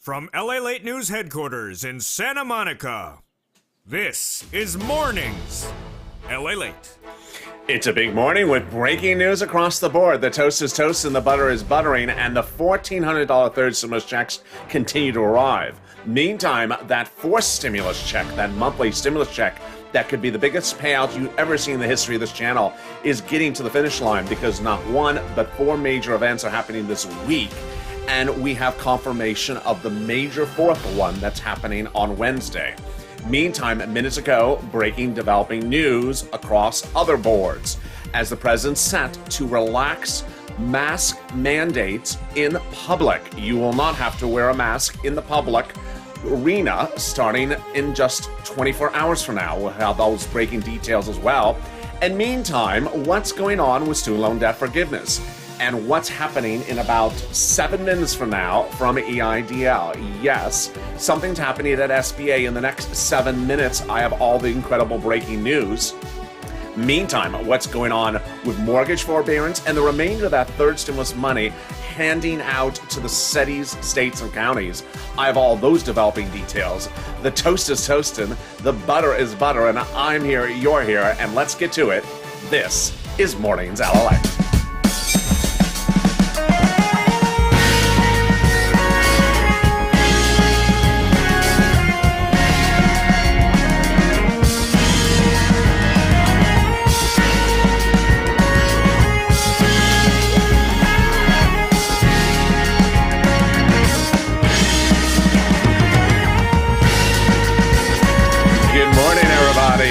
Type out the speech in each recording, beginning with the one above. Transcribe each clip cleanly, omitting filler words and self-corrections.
From LALATE News Headquarters in Santa Monica, this is Mornings LALATE. It's a big morning with breaking news across the board. The toast is toast and the butter is buttering, and the $1,400 third stimulus checks continue to arrive. Meantime, that fourth stimulus check, that monthly stimulus check, that could be the biggest payout you've ever seen in the history of this channel, is getting to the finish line because not one, but four major events are happening this week. And we have confirmation of the major fourth one that's happening on Wednesday. Meantime, minutes ago, breaking developing news across other boards as the president's set to relax mask mandates in public. You will not have to wear a mask in the public arena starting in just 24 hours from now. We'll have those breaking details as well. And meantime, what's going on with student loan debt forgiveness? And what's happening in about 7 minutes from now from EIDL. Yes, something's happening at SBA in the next 7 minutes. I have all the incredible breaking news. Meantime, what's going on with mortgage forbearance and the remainder of that third stimulus money handing out to the cities, states, and counties. I have all those developing details. The toast is toasting, the butter is butter, and I'm here, you're here, and let's get to it. This is Mornings LALATE.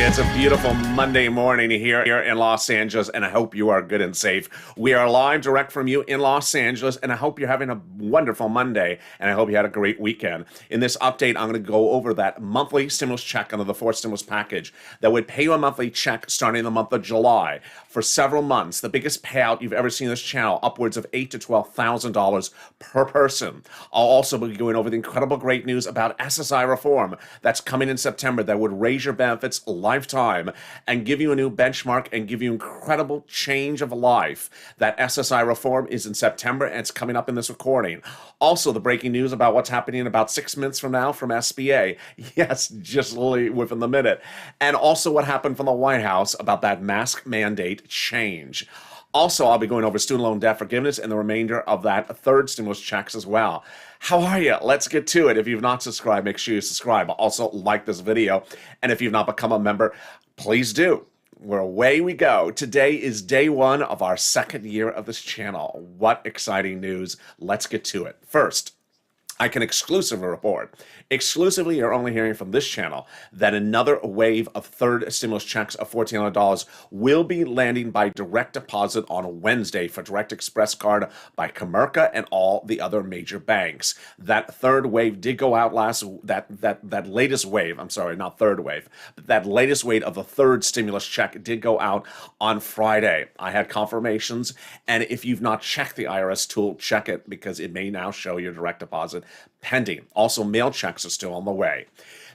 It's a beautiful Monday morning here in Los Angeles, and I hope you are good and safe. We are live direct from you in Los Angeles, and I hope you're having a wonderful Monday, and I hope you had a great weekend. In this update, I'm going to go over that monthly stimulus check under the fourth stimulus package that would pay you a monthly check starting in the month of July for several months. The biggest payout you've ever seen in this channel, upwards of $8,000 to $12,000 per person. I'll also be going over the incredible great news about SSI reform that's coming in September that would raise your benefits lifetime and give you a new benchmark and give you incredible change of life. That SSI reform is in September and it's coming up in this recording. Also, the breaking news about what's happening in about 6 minutes from now from SBA. Yes, just literally within the minute. And also what happened from the White House about that mask mandate change. Also, I'll be going over student loan debt forgiveness and the remainder of that third stimulus checks as well. How are you? Let's get to it. If you've not subscribed, make sure you subscribe. Also, like this video. And if you've not become a member, please do. Where away we go. Today is day one of our second year of this channel. What exciting news. Let's get to it. First, I can exclusively report, exclusively you're only hearing from this channel, that another wave of third stimulus checks of $1,400 will be landing by direct deposit on Wednesday for Direct Express card by Comerica and all the other major banks. That third wave did go out that latest wave, I'm sorry, not third wave, but that latest wave of the third stimulus check did go out on Friday. I had confirmations, and if you've not checked the IRS tool, check it because it may now show your direct deposit pending. Also, mail checks are still on the way.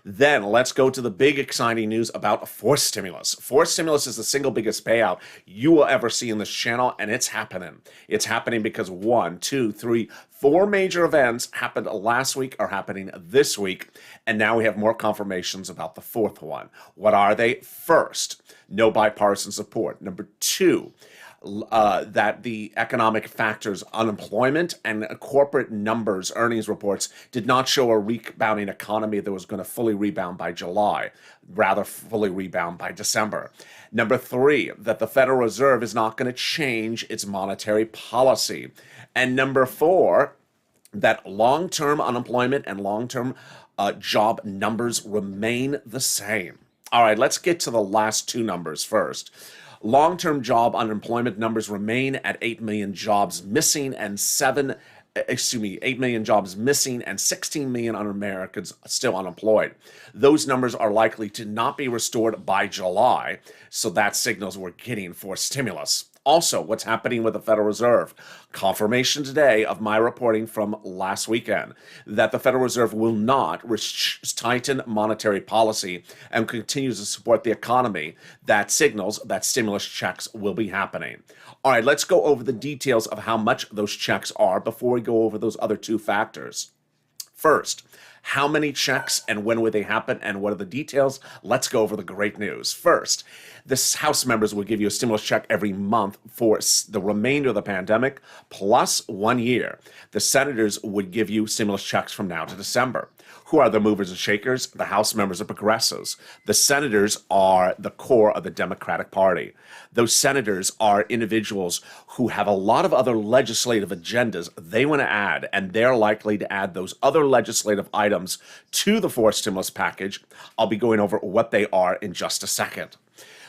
Then let's go to the big exciting news about fourth stimulus. Fourth stimulus is the single biggest payout you will ever see in this channel, and it's happening. It's happening because 1, 2, 3, 4 major events happened last week are happening this week, and now we have more confirmations about the fourth one. What are they? First, no bipartisan support. Number 2, that the economic factors, unemployment and corporate numbers, earnings reports, did not show a rebounding economy that was going to fully rebound by July, rather fully rebound by December. Number 3, that the Federal Reserve is not going to change its monetary policy. And number 4, that long-term unemployment and long-term job numbers remain the same. All right, let's get to the last two numbers first. Long-term job unemployment numbers remain at 8 million jobs missing and 8 million jobs missing and 16 million Americans still unemployed. Those numbers are likely to not be restored by July, so that signals we're getting for stimulus. Also, what's happening with the Federal Reserve? Confirmation today of my reporting from last weekend that the Federal Reserve will not tighten monetary policy and continues to support the economy. That signals that stimulus checks will be happening. All right, let's go over the details of how much those checks are before we go over those other two factors. First, how many checks and when would they happen and what are the details? Let's go over the great news. First, the House members will give you a stimulus check every month for the remainder of the pandemic plus 1 year. The senators would give you stimulus checks from now to December. Who are the movers and shakers? The House members are progressives. The senators are the core of the Democratic Party. Those senators are individuals who have a lot of other legislative agendas they want to add, and they're likely to add those other legislative items to the forced stimulus package. I'll be going over what they are in just a second.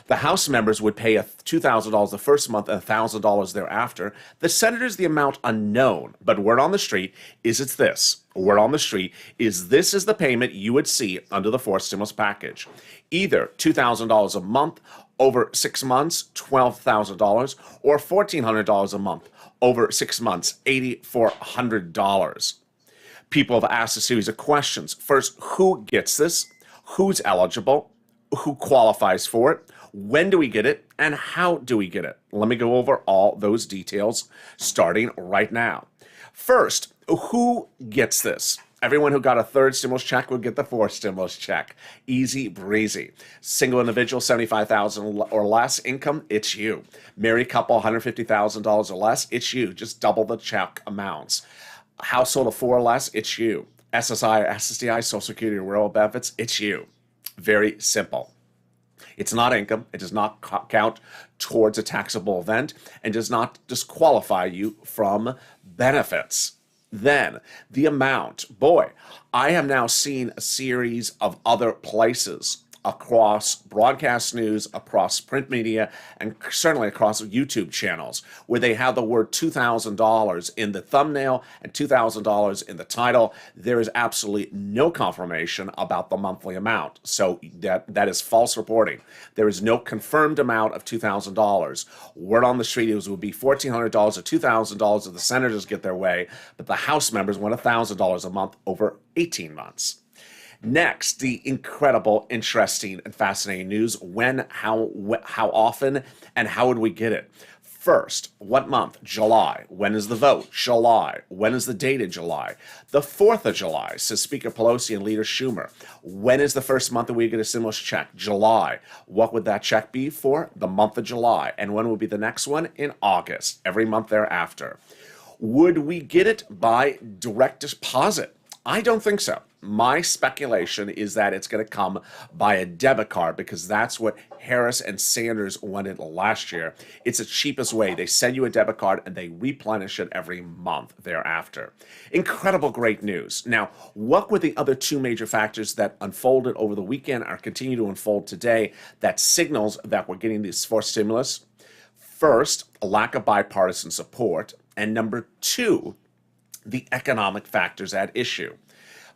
The House members would pay $2,000 the first month and $1,000 thereafter. The senators, the amount unknown, but word on the street is it's this. Word on the street is this is the payment you would see under the forced stimulus package. Either $2,000 a month over 6 months, $12,000, or $1,400 a month over 6 months, $8,400. People have asked a series of questions. First, who gets this? Who's eligible? Who qualifies for it? When do we get it? And how do we get it? Let me go over all those details starting right now. First, who gets this? Everyone who got a third stimulus check would get the fourth stimulus check. Easy breezy. Single individual, $75,000 or less income, it's you. Married couple, $150,000 or less, it's you. Just double the check amounts. Household of 4 or less, it's you. SSI SSDI, Social Security, rural benefits, it's you. Very simple. It's not income. It does not count towards a taxable event and does not disqualify you from benefits. Then the amount. Boy, I have now seen a series of other places across broadcast news, across print media, and certainly across YouTube channels where they have the word $2,000 in the thumbnail and $2,000 in the title. There is absolutely no confirmation about the monthly amount. So that is false reporting. There is no confirmed amount of $2,000. Word on the street is it would be $1,400 or $2,000 if the senators get their way, but the House members want $1,000 a month over 18 months. Next, the incredible, interesting, and fascinating news. When, how often, and how would we get it? First, what month? July. When is the vote? July. When is the date in July? The 4th of July, says Speaker Pelosi and Leader Schumer. When is the first month that we get a stimulus check? July. What would that check be for? The month of July. And when would be the next one? In August. Every month thereafter. Would we get it by direct deposit? I don't think so. My speculation is that it's going to come by a debit card because that's what Harris and Sanders wanted last year. It's the cheapest way. They send you a debit card and they replenish it every month thereafter. Incredible, great news. Now, what were the other two major factors that unfolded over the weekend or continue to unfold today that signals that we're getting this forced stimulus? First, a lack of bipartisan support. And number two, the economic factors at issue.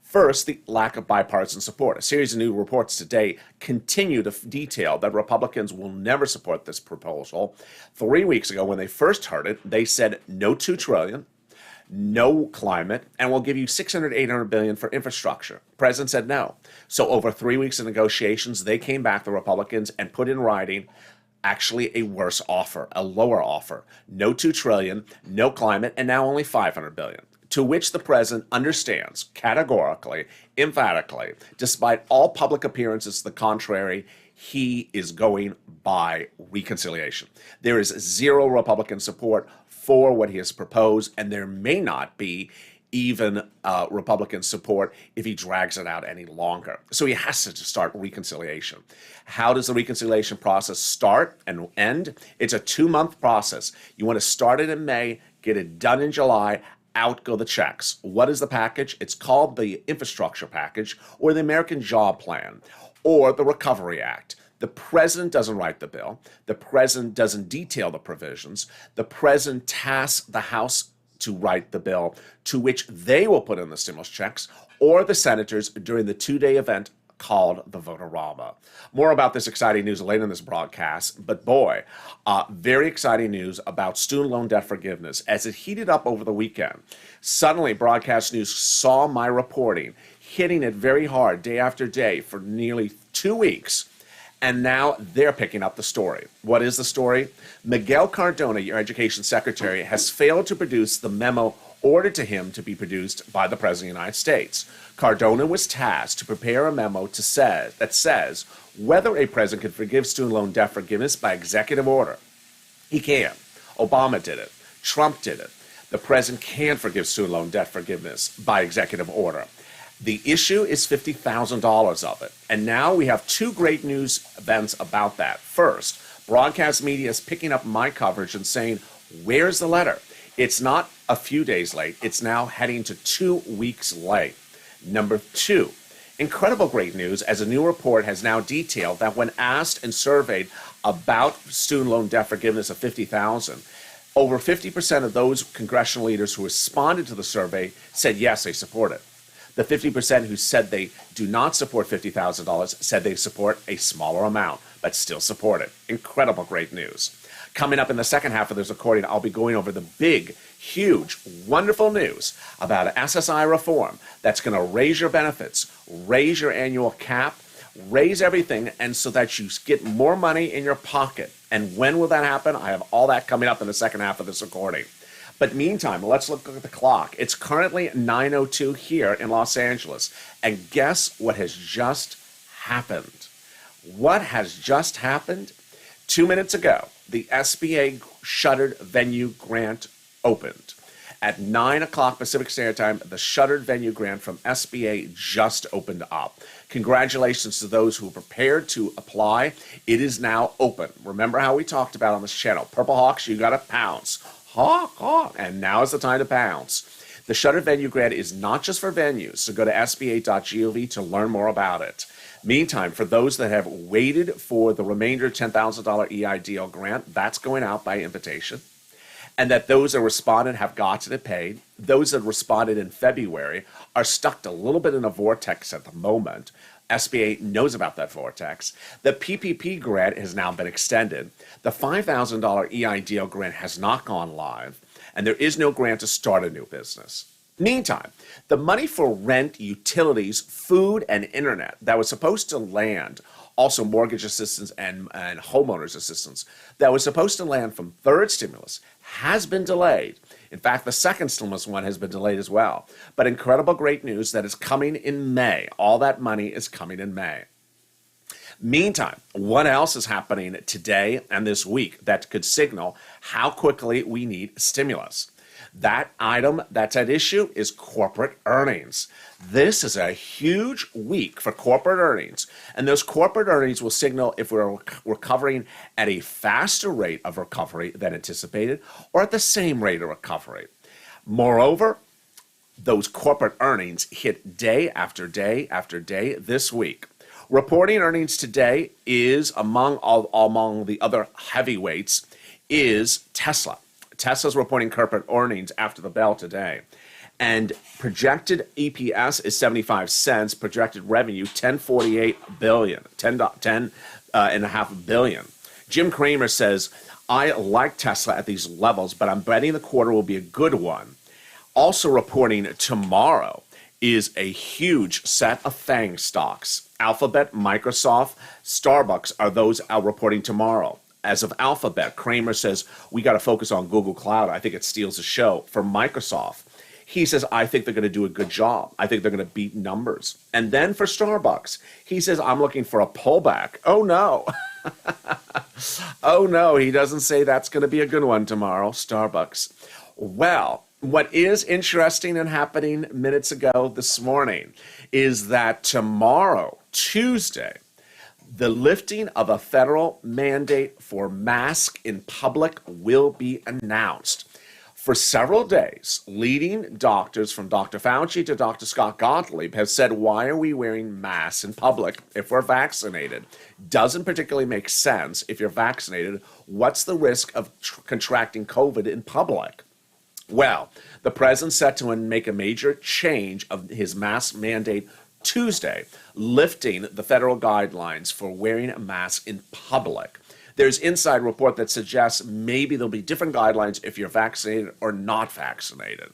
First, the lack of bipartisan support. A series of new reports today continue to detail that Republicans will never support this proposal. 3 weeks ago, when they first heard it, they said no $2 trillion, no climate, and we'll give you $600, $800 billion for infrastructure. The president said no. So over 3 weeks of negotiations, they came back, the Republicans, and put in writing actually a worse offer, a lower offer. No $2 trillion, no climate, and now only $500 billion. To which the president understands categorically, emphatically, despite all public appearances to the contrary, he is going by reconciliation. There is zero Republican support for what he has proposed, and there may not be even Republican support if he drags it out any longer. So he has to start reconciliation. How does the reconciliation process start and end? It's a 2-month process. You want to start it in May, get it done in July, out go the checks. What is the package? It's called the Infrastructure Package or the American Job Plan or the Recovery Act. The president doesn't write the bill. The president doesn't detail the provisions. The president tasks the House to write the bill, to which they will put in the stimulus checks, or the senators during the 2-day event called the Votorama. More about this exciting news later in this broadcast, but boy, very exciting news about student loan debt forgiveness. As it heated up over the weekend, suddenly broadcast news saw my reporting, hitting it very hard day after day for nearly 2 weeks. And now they're picking up the story. What is the story? Miguel Cardona, your education secretary, has failed to produce the memo ordered to him to be produced by the President of the United States. Cardona was tasked to prepare a memo that says whether a president can forgive student loan debt forgiveness by executive order. He can. Obama did it. Trump did it. The president can forgive student loan debt forgiveness by executive order. The issue is $50,000 of it. And now we have two great news events about that. First, broadcast media is picking up my coverage and saying, where's the letter? It's not a few days late. It's now heading to 2 weeks late. Number two, incredible great news as a new report has now detailed that when asked and surveyed about student loan debt forgiveness of $50,000, over 50% of those congressional leaders who responded to the survey said yes, they support it. The 50% who said they do not support $50,000 said they support a smaller amount, but still support it. Incredible great news. Coming up in the second half of this recording, I'll be going over the big, huge, wonderful news about SSI reform that's going to raise your benefits, raise your annual cap, raise everything, and so that you get more money in your pocket. And when will that happen? I have all that coming up in the second half of this recording. But meantime, let's look at the clock. It's currently 9:02 here in Los Angeles. And guess what has just happened? What has just happened? 2 minutes ago, the SBA shuttered venue grant opened. At 9 o'clock Pacific Standard Time, the shuttered venue grant from SBA just opened up. Congratulations to those who are prepared to apply. It is now open. Remember how we talked about on this channel. Purple Hawks, you got to pounce. Hawk, hawk. And now is the time to pounce. The shuttered venue grant is not just for venues, so go to sba.gov to learn more about it. Meantime, for those that have waited for the remainder $10,000 EIDL grant, that's going out by invitation. And that those that responded have gotten it paid. Those that responded in February are stuck a little bit in a vortex at the moment. SBA knows about that vortex. The PPP grant has now been extended. The $5,000 EIDL grant has not gone live, and there is no grant to start a new business. Meantime, the money for rent, utilities, food, and internet that was supposed to land, also mortgage assistance and homeowners assistance, that was supposed to land from third stimulus has been delayed. In fact, the second stimulus one has been delayed as well. But incredible great news that is coming in May. All that money is coming in May. Meantime, what else is happening today and this week that could signal how quickly we need stimulus? That item that's at issue is corporate earnings. This is a huge week for corporate earnings, and those corporate earnings will signal if we're recovering at a faster rate of recovery than anticipated or at the same rate of recovery. Moreover, those corporate earnings hit day after day after day this week. Reporting earnings today is among the other heavyweights is Tesla. Tesla's reporting corporate earnings after the bell today. And projected EPS is 75 cents, projected revenue $10.48 billion, $10.5 billion. Jim Cramer says, I like Tesla at these levels, but I'm betting the quarter will be a good one. Also reporting tomorrow is a huge set of FANG stocks. Alphabet, Microsoft, Starbucks are those out reporting tomorrow. As of Alphabet, Cramer says, we got to focus on Google Cloud. I think it steals the show. For Microsoft, he says, I think they're going to do a good job. I think they're going to beat numbers. And then for Starbucks, he says, I'm looking for a pullback. Oh, no. Oh, no. He doesn't say that's going to be a good one tomorrow, Starbucks. Well, what is interesting and happening minutes ago this morning is that tomorrow, Tuesday, the lifting of a federal mandate for masks in public will be announced. For several days, leading doctors from Dr. Fauci to Dr. Scott Gottlieb have said, why are we wearing masks in public if we're vaccinated? Doesn't particularly make sense if you're vaccinated. What's the risk of contracting COVID in public? Well, the president's set to make a major change of his mask mandate Tuesday, lifting the federal guidelines for wearing a mask in public. There's inside report that suggests maybe there'll be different guidelines if you're vaccinated or not vaccinated.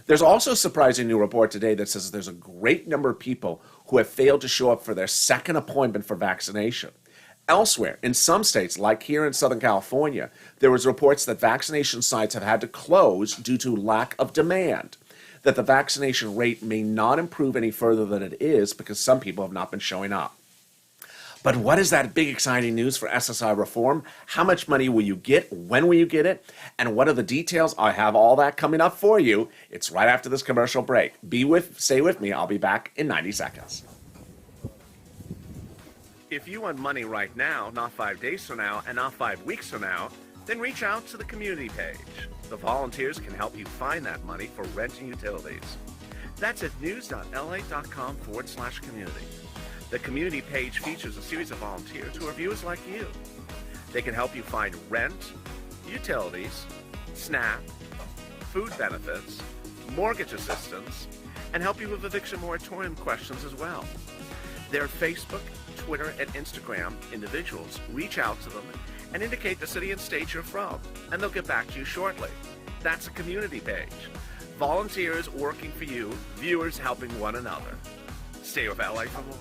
There's also a surprising new report today that says there's a great number of people who have failed to show up for their second appointment for vaccination. Elsewhere, in some states, like here in Southern California, there was reports that vaccination sites have had to close due to lack of demand, that the vaccination rate may not improve any further than it is because some people have not been showing up. But what is that big exciting news for SSI reform? How much money will you get? When will you get it? And what are the details? I have all that coming up for you. It's right after this commercial break. Stay with me. I'll be back in 90 seconds. If you want money right now, not 5 days from now, and not 5 weeks from now, then reach out to the community page. The volunteers can help you find that money for rent and utilities. That's at news.la.com/community. The community page features a series of volunteers who are viewers like you. They can help you find rent, utilities, SNAP, food benefits, mortgage assistance, and help you with eviction moratorium questions as well. Their Facebook, Twitter, and Instagram individuals reach out to them and indicate the city and state you're from, and they'll get back to you shortly. That's a community page. Volunteers working for you, viewers helping one another. Stay with LA for more.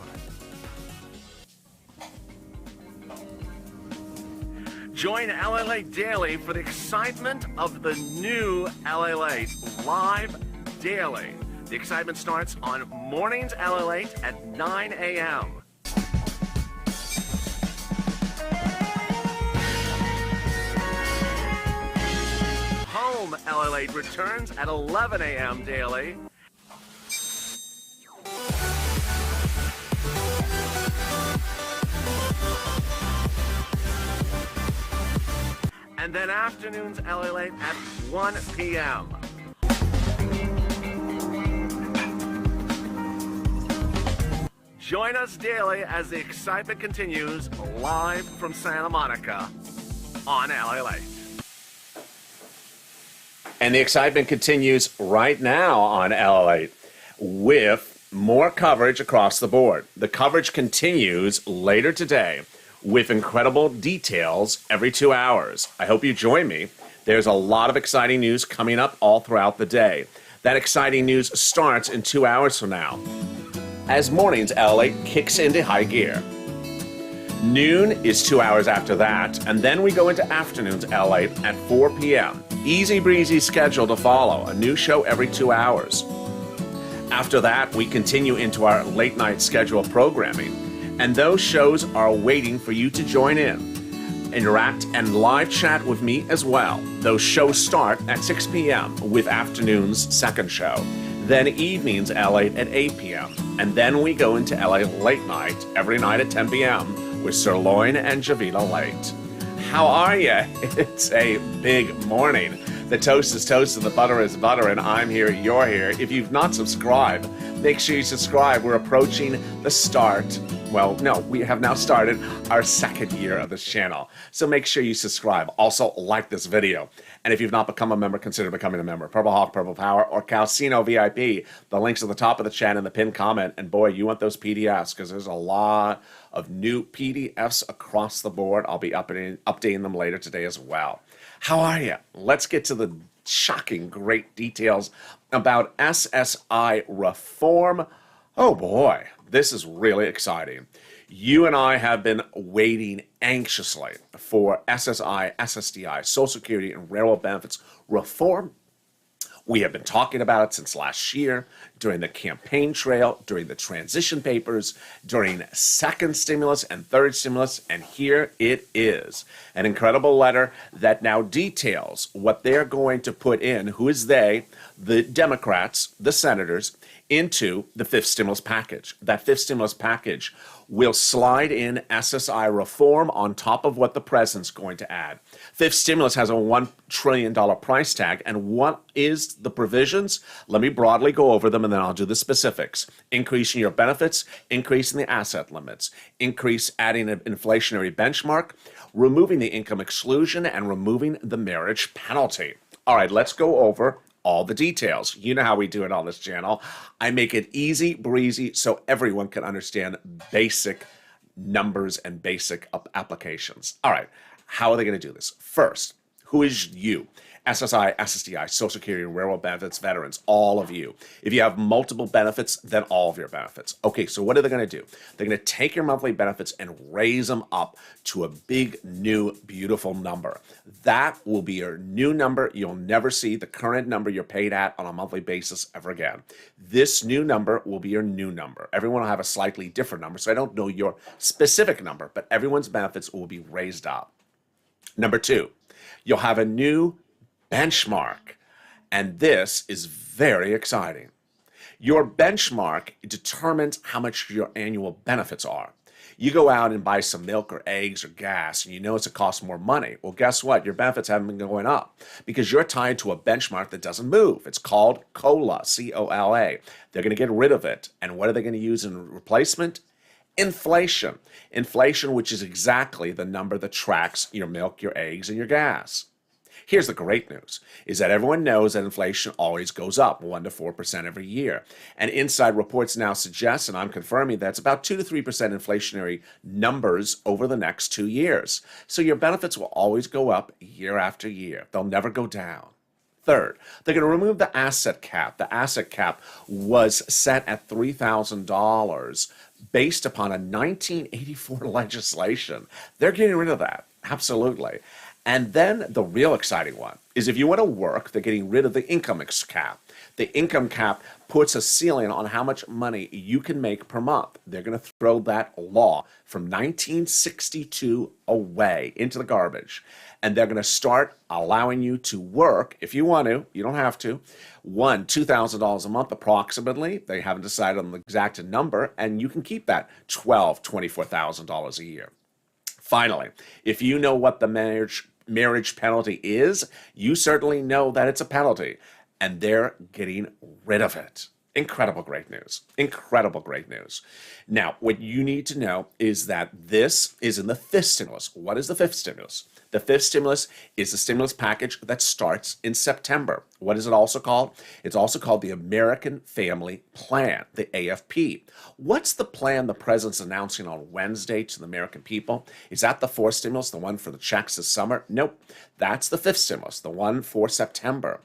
Join LALATE Daily for the excitement of the new LALATE live daily. The excitement starts on mornings LALATE at 9 a.m. Home LALATE returns at 11 a.m. daily. And then afternoons LALATE at 1 p.m. Join us daily as the excitement continues live from Santa Monica on LALATE. And the excitement continues right now on LALATE with more coverage across the board. The coverage continues later today with incredible details every 2 hours. I hope you join me. There's a lot of exciting news coming up all throughout the day. That exciting news starts in 2 hours from now, as mornings LALATE kicks into high gear. Noon is 2 hours after that, and then we go into afternoons LALATE at 4 p.m. Easy breezy schedule to follow, a new show every 2 hours. After that, we continue into our late night schedule of programming, and those shows are waiting for you to join in, interact, and live chat with me as well. Those shows start at 6 p.m. with afternoon's second show, then evenings LALATE at 8 p.m., and then we go into LA Late Night every night at 10 p.m. with Sirloin and Javita Late. How are you? It's a big morning. The toast is toast and the butter is butter, and I'm here, you're here. If you've not subscribed, make sure you subscribe. We're approaching the start. Well, no, we have now started our second year of this channel. So make sure you subscribe. Also, like this video. And if you've not become a member, consider becoming a member. Purple Hawk, Purple Power, or Calcino VIP. The link's at the top of the chat and the pinned comment. And boy, you want those PDFs because there's a lot of new PDFs across the board. I'll be updating them later today as well. How are you? Let's get to the shocking great details about SSI reform. Oh boy, this is really exciting. You and I have been waiting anxiously for SSI, SSDI, Social Security, and Railroad Benefits reform. We have been talking about it since last year, during the campaign trail, during the transition papers, during second stimulus and third stimulus, and here it is. An incredible letter that now details what they're going to put in, who is they, the Democrats, the senators, into the fifth stimulus package. That fifth stimulus package will slide in SSI reform on top of what the president's going to add. Fifth stimulus has a $1 trillion price tag, and what is the provisions? Let me broadly go over them, and then I'll do the specifics. Increasing your benefits, increasing the asset limits, adding an inflationary benchmark, removing the income exclusion, and removing the marriage penalty. All right, let's go over all the details. You know how we do it on this channel. I make it easy breezy so everyone can understand basic numbers and basic applications. All right, how are they going to do this? First, who is you? SSI, SSDI, Social Security, Railroad benefits, veterans, all of you. If you have multiple benefits, then all of your benefits. Okay, so what are they going to do? They're going to take your monthly benefits and raise them up to a big, new, beautiful number. That will be your new number. You'll never see the current number you're paid at on a monthly basis ever again. This new number will be your new number. Everyone will have a slightly different number, so I don't know your specific number, but everyone's benefits will be raised up. Number two, you'll have a new benchmark, and this is very exciting. Your benchmark determines how much your annual benefits are. You go out and buy some milk or eggs or gas, and you know it's going to cost more money. Well, guess what? Your benefits haven't been going up because you're tied to a benchmark that doesn't move. It's called COLA, C-O-L-A. They're going to get rid of it. And what are they going to use in replacement? Inflation. Inflation, which is exactly the number that tracks your milk, your eggs, and your gas. Here's the great news, is that everyone knows that inflation always goes up 1 to 4% every year. And inside reports now suggest, and I'm confirming, that it's about 2 to 3% inflationary numbers over the next 2 years. So your benefits will always go up year after year. They'll never go down. Third, they're going to remove the asset cap. The asset cap was set at $3,000 based upon a 1984 legislation. They're getting rid of that, absolutely. And then the real exciting one is if you want to work, they're getting rid of the income cap. The income cap puts a ceiling on how much money you can make per month. They're going to throw that law from 1962 away into the garbage. And they're going to start allowing you to work, if you want to, you don't have to, $2,000 a month approximately. They haven't decided on the exact number, and you can keep that $12,000, $24,000 a year. Finally, if you know what the marriage penalty is, you certainly know that it's a penalty, and they're getting rid of it. Incredible great news. Incredible great news. Now, what you need to know is that this is in the fifth stimulus. What is the fifth stimulus? The fifth stimulus is the stimulus package that starts in September. What is it also called? It's also called the American Family Plan, the AFP. What's the plan the president's announcing on Wednesday to the American people? Is that the fourth stimulus, the one for the checks this summer? Nope. That's the fifth stimulus, the one for September.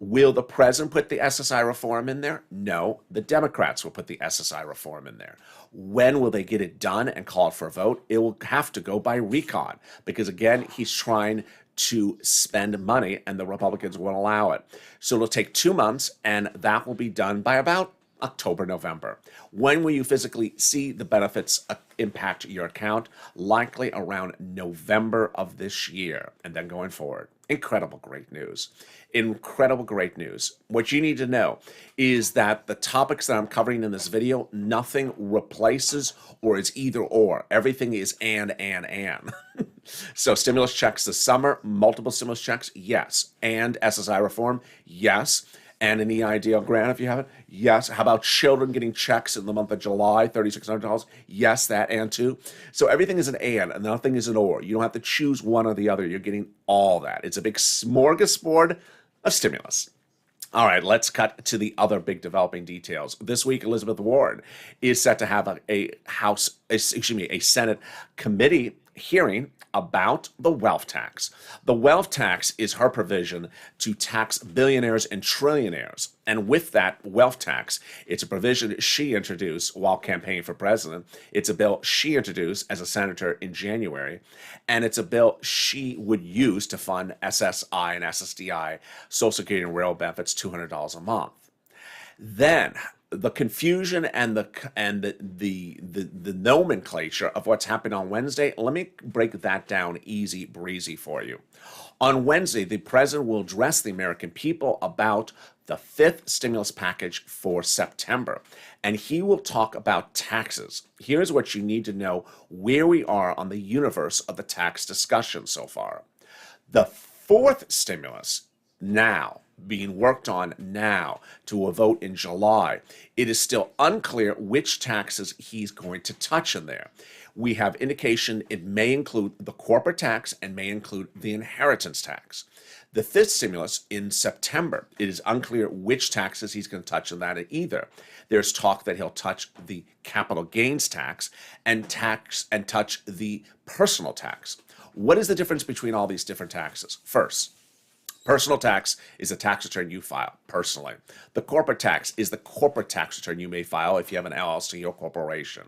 Will the president put the SSI reform in there? No, the Democrats will put the SSI reform in there. When will they get it done and call it for a vote? It will have to go by recon because, again, he's trying to spend money and the Republicans won't allow it. So it'll take 2 months, and that will be done by about October, November. When will you physically see the benefits impact your account? Likely around November of this year and then going forward. Incredible great news. Incredible great news. What you need to know is that the topics that I'm covering in this video, nothing replaces or is either or. Everything is and. So stimulus checks this summer, multiple stimulus checks, yes. And SSI reform, yes. And an EIDL grant if you have it, yes. How about children getting checks in the month of July, $3,600? Yes, that and too. So everything is an and nothing is an or. You don't have to choose one or the other. You're getting all that. It's a big smorgasbord of stimulus. All right, let's cut to the other big developing details. This week, Elizabeth Warren is set to have a Senate committee hearing about the wealth tax. The wealth tax is her provision to tax billionaires and trillionaires. And with that wealth tax, it's a provision she introduced while campaigning for president. It's a bill she introduced as a senator in January. And it's a bill she would use to fund SSI and SSDI, Social Security and Railroad benefits, $200 a month. Then the confusion and the nomenclature of what's happened on Wednesday, let me break that down easy breezy for you. On Wednesday, the president will address the American people about the fifth stimulus package for September, and he will talk about taxes. Here's what you need to know where we are on the universe of the tax discussion so far. The fourth stimulus now being worked on now to a vote in July. It is still unclear which taxes he's going to touch in there. We have indication it may include the corporate tax and may include the inheritance tax. The fifth stimulus in September, it is unclear which taxes he's going to touch in that either. There's talk that he'll touch the capital gains tax and touch the personal tax. What is the difference between all these different taxes? First, Personal tax is a tax return you file personally. The corporate tax is the corporate tax return you may file if you have an LLC or corporation.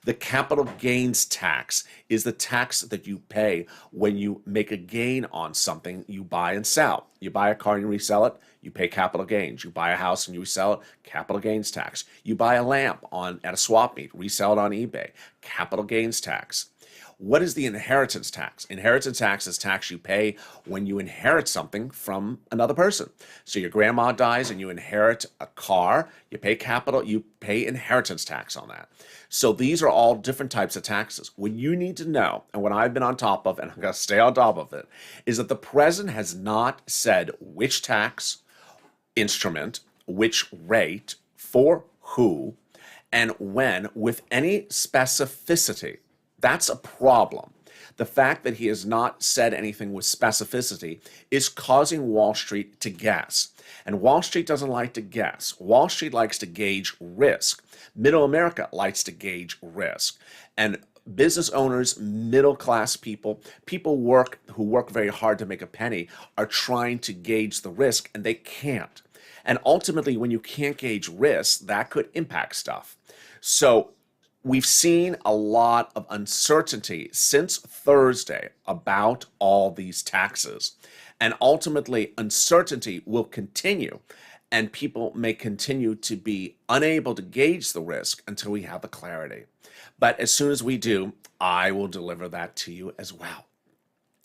The capital gains tax is the tax that you pay when you make a gain on something you buy and sell. You buy a car and you resell it, you pay capital gains. You buy a house and you resell it, capital gains tax. You buy a lamp at a swap meet, resell it on eBay, capital gains tax. What is the inheritance tax? Inheritance tax is tax you pay when you inherit something from another person. So your grandma dies and you inherit a car, you pay inheritance tax on that. So these are all different types of taxes. What you need to know, and what I've been on top of, and I'm going to stay on top of it, is that the president has not said which tax instrument, which rate, for who, and when, with any specificity. That's a problem. The fact that he has not said anything with specificity is causing Wall Street to guess. And Wall Street doesn't like to guess. Wall Street likes to gauge risk. Middle America likes to gauge risk. And business owners, middle class people, who work very hard to make a penny, are trying to gauge the risk, and they can't. And ultimately, when you can't gauge risk, that could impact stuff. So we've seen a lot of uncertainty since Thursday about all these taxes. And ultimately, uncertainty will continue, and people may continue to be unable to gauge the risk until we have the clarity. But as soon as we do, I will deliver that to you as well.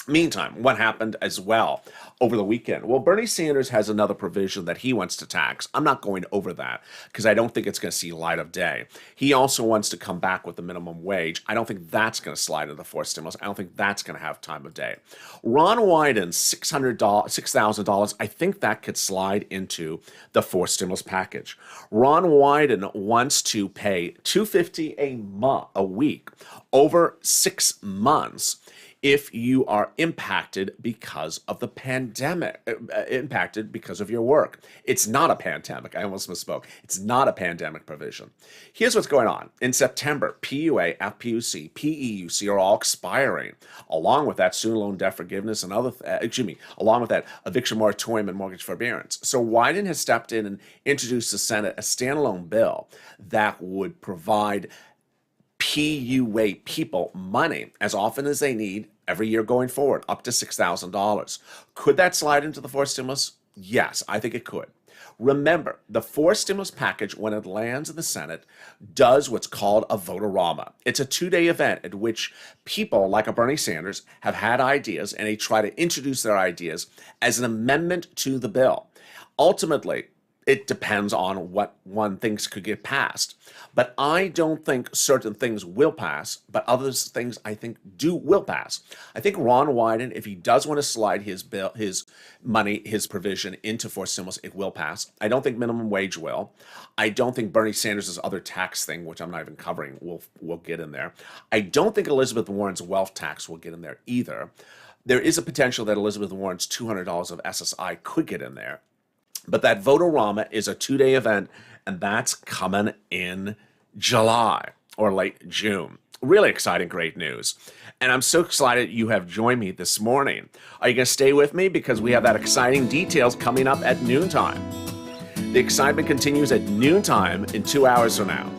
Meantime, what happened as well over the weekend? Well, Bernie Sanders has another provision that he wants to tax. I'm not going over that because I don't think it's going to see light of day. He also wants to come back with the minimum wage. I don't think that's going to slide into the fourth stimulus. I don't think that's going to have time of day. Ron Wyden's $6,000, I think that could slide into the fourth stimulus package. Ron Wyden wants to pay $250 a week over 6 months if you are impacted because of the pandemic, impacted because of your work. It's not a pandemic. I almost misspoke. It's not a pandemic provision. Here's what's going on. In September, PUA, FPUC, PEUC are all expiring. Along with that, student loan debt forgiveness and along with that, eviction moratorium and mortgage forbearance. So Wyden has stepped in and introduced to the Senate a standalone bill that would provide PUA people money as often as they need every year going forward, up to $6,000. Could that slide into the fourth stimulus? Yes, I think it could. Remember, the fourth stimulus package, when it lands in the Senate, does what's called a vote-a-rama. It's a 2-day event at which people like a Bernie Sanders have had ideas, and they try to introduce their ideas as an amendment to the bill. Ultimately, it depends on what one thinks could get passed. But I don't think certain things will pass, but other things I think will pass. I think Ron Wyden, if he does want to slide his bill, his provision into fourth stimulus, it will pass. I don't think minimum wage will. I don't think Bernie Sanders' other tax thing, which I'm not even covering, will get in there. I don't think Elizabeth Warren's wealth tax will get in there either. There is a potential that Elizabeth Warren's $200 of SSI could get in there. But that vote-a-rama is a 2-day event, and that's coming in July or late June. Really exciting, great news. And I'm so excited you have joined me this morning. Are you going to stay with me? Because we have that exciting details coming up at noontime. The excitement continues at noontime in 2 hours from now.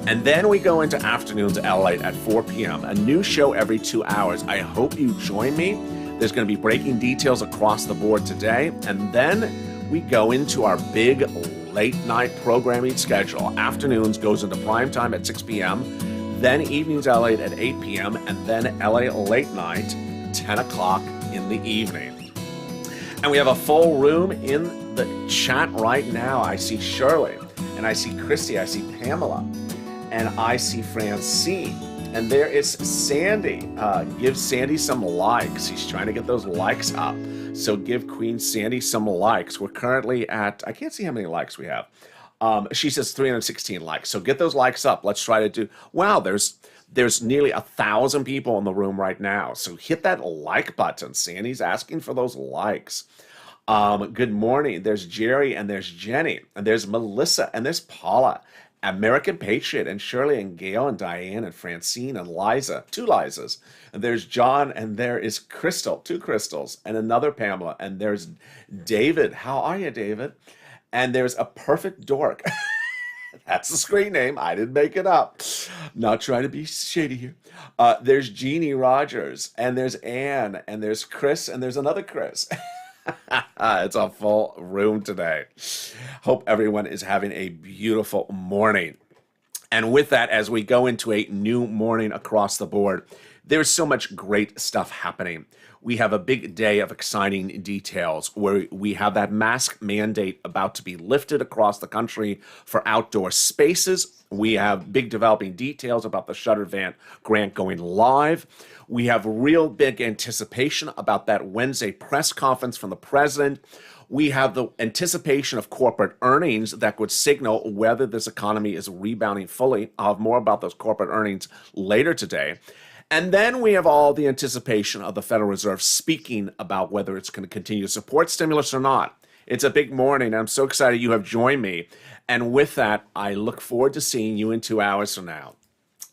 And then we go into afternoons LALATE at 4 p.m., a new show every 2 hours. I hope you join me. There's going to be breaking details across the board today. And then we go into our big late night programming schedule. Afternoons goes into prime time at 6 p.m., then evenings LALATE at 8 p.m., and then LA late night, 10 o'clock in the evening. And we have a full room in the chat right now. I see Shirley, and I see Christy, I see Pamela, and I see Francine. And there is Sandy. Give Sandy some likes. He's trying to get those likes up. So give Queen Sandy some likes. We're currently at, I can't see how many likes we have. She says 316 likes. So get those likes up. Let's try to do, wow, there's nearly 1,000 people in the room right now. So hit that like button. Sandy's asking for those likes. Good morning. There's Jerry and there's Jenny and there's Melissa and there's Paula. American Patriot, and Shirley and Gail and Diane and Francine and Liza, 2 Lizas. And there's John, and there is Crystal, 2 Crystals, and another Pamela, and there's David. How are you, David? And there's a perfect dork. That's the screen name. I didn't make it up. Not trying to be shady here. There's Jeannie Rogers, and there's Anne, and there's Chris, and there's another Chris. It's a full room today. Hope everyone is having a beautiful morning. And with that, as we go into a new morning across the board, there's so much great stuff happening. We have a big day of exciting details where we have that mask mandate about to be lifted across the country for outdoor spaces. We have big developing details about the Shuttered grant going live. We have real big anticipation about that Wednesday press conference from the president. We have the anticipation of corporate earnings that would signal whether this economy is rebounding fully. I'll have more about those corporate earnings later today. And then we have all the anticipation of the Federal Reserve speaking about whether it's going to continue to support stimulus or not. It's a big morning. I'm so excited you have joined me. And with that, I look forward to seeing you in 2 hours from now.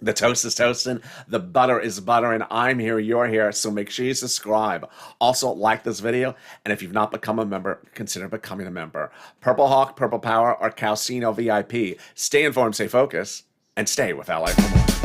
The toast is toasting, the butter is buttering. I'm here, you're here, so make sure you subscribe. Also, like this video, and if you've not become a member, consider becoming a member. Purple Hawk, Purple Power, or Calcino VIP. Stay informed, stay focused, and stay with Ally for more.